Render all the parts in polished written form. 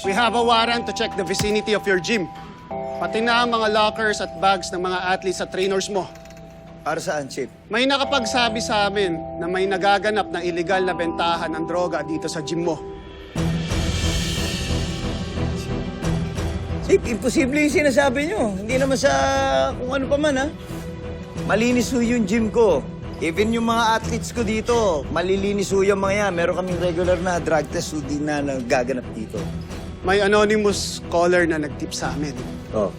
We have a warrant to check the vicinity of your gym. Pati na ang mga lockers at bags ng mga athletes at trainers mo. Para saan, Chief? May nakapagsabi sa amin na may nagaganap na illegal na bentahan ng droga dito sa gym mo. Chief, imposible yung sinasabi nyo. Hindi naman sa kung ano pa man, ha? Malinis ho yung gym ko. Even yung mga athletes ko dito, malilinis ho yung mga yan. Meron kaming regular na drug test ho din na nagaganap dito. May anonymous caller na nag-tip sa amin. Oh.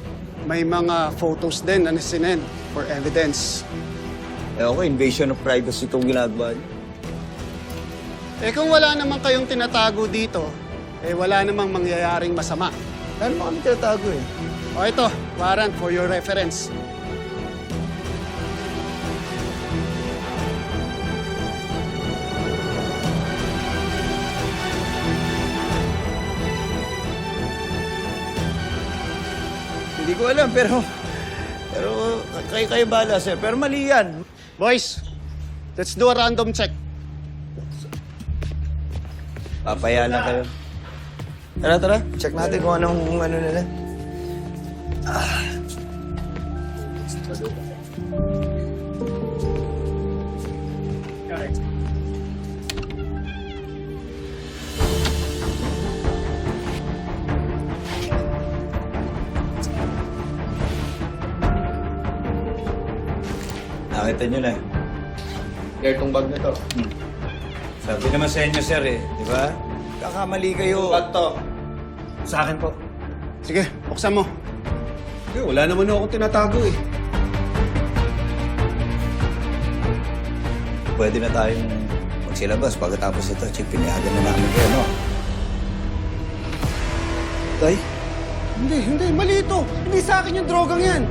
May mga photos din na nasinend for evidence. Okay, invasion of privacy itong ginagawa niyo. Kung wala naman kayong tinatago dito, wala namang mangyayaring masama. Meron pa kami tinatago eh. O ito, warrant for your reference. Hindi ko alam, pero kayo bahala, sir. Pero mali yan. Boys, let's do a random check. Papaya na kayo. Tara. Check natin kung anong ano nila. Nakita nyo na eh. Kaya itong bag na to. Sabi naman sa inyo, sir eh. Di ba? Kakamali kayo. Bag to. Sa akin po. Sige, buksan mo. Wala naman akong tinatago eh. Pwede na tayong magsilabas pagkatapos ito. Chief, pinayagan na namin kayo, no? Tay? Hindi. Mali ito. Hindi sa akin yung drogang yan.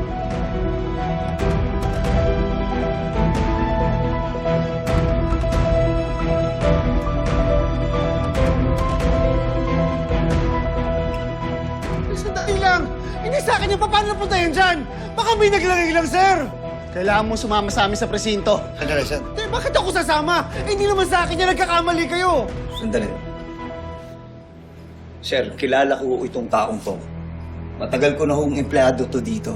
Sandali lang. Hindi sa akin yung paano napunta yan dyan. Baka may naglagay lang, sir. Kailangan mo sumama sa amin sa presinto. Sandali, sir. Bakit ako sasama? Hindi naman sa akin yan. Nagkakamali kayo. Sandali. Sir, kilala ko itong taong to. Matagal ko na hong empleyado to dito.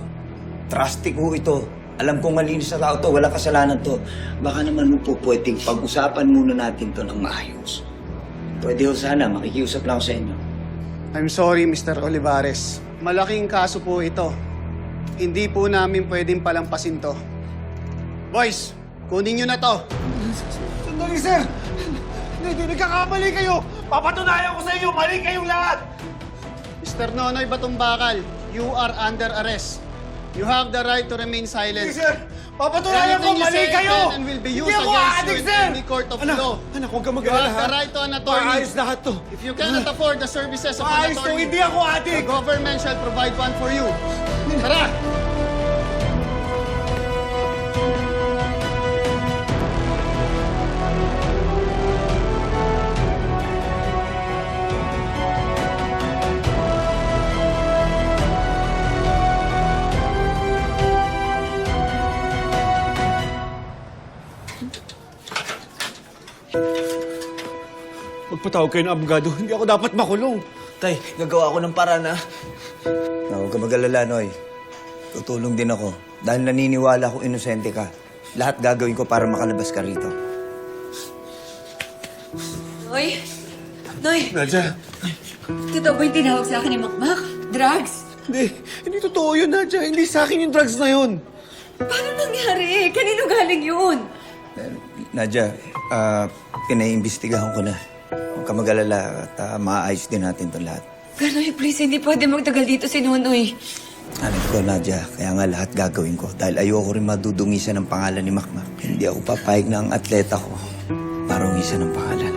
Trusty ko ito. Alam kong malinis na tao to. Walang kasalanan to. Baka naman po pwedeng pag-usapan muna natin to ng maayos. Pwede ho sana. Makikiusap lang ako sa inyo. I'm sorry, Mr. Olivares. Malaking kaso po ito. Hindi po namin pwedeng palampasin to. Boys, kunin nyo na to. Sandali, sir! Hindi, nagkakamali kayo! Papatunayan ko sa inyo, mali kayong lahat! Mr. Nonoy Batumbakal, you are under arrest. You have the right to remain silent. Hindi, sir! Papatunayan ko, Anything you mali say kayo! can and will be used Hindi ako against aadik, you in sir! any court of Anak, law. anak, huwag ka You mag-alala, have the right to an attorney. Maayos lahat to. If you cannot afford the services of an Maayos to, attorney, hindi ako the adik! government shall provide one for you. Tara! Magpatawag kayo ng abogado, hindi ako dapat makulong. Tay, gagawa ako ng paraan, ha? Huwag ka mag-alala, Noy. Tutulong din ako. Dahil naniniwala ko inosente ka. Lahat gagawin ko para makalabas ka rito. Noy? Noy, Nadja, totoo ba yung tinawag sa akin ni Makmak? Drugs? hindi totoo yun, Nadja. Hindi sa akin yung drugs na yun. Paano nangyari? Kanino galing yun? Nadja, pinaimbestigahan ko na. Huwag ka mag-alala at maayos din natin ito lahat. Pero Noy, please, hindi pwede magtagal dito si Nonoy. Alam ko, Nadja, kaya nga lahat gagawin ko. Dahil ayoko rin madudungisan ng pangalan ni Makmak. Hindi ako papayag na ang atleta ko para ungisan ng pangalan.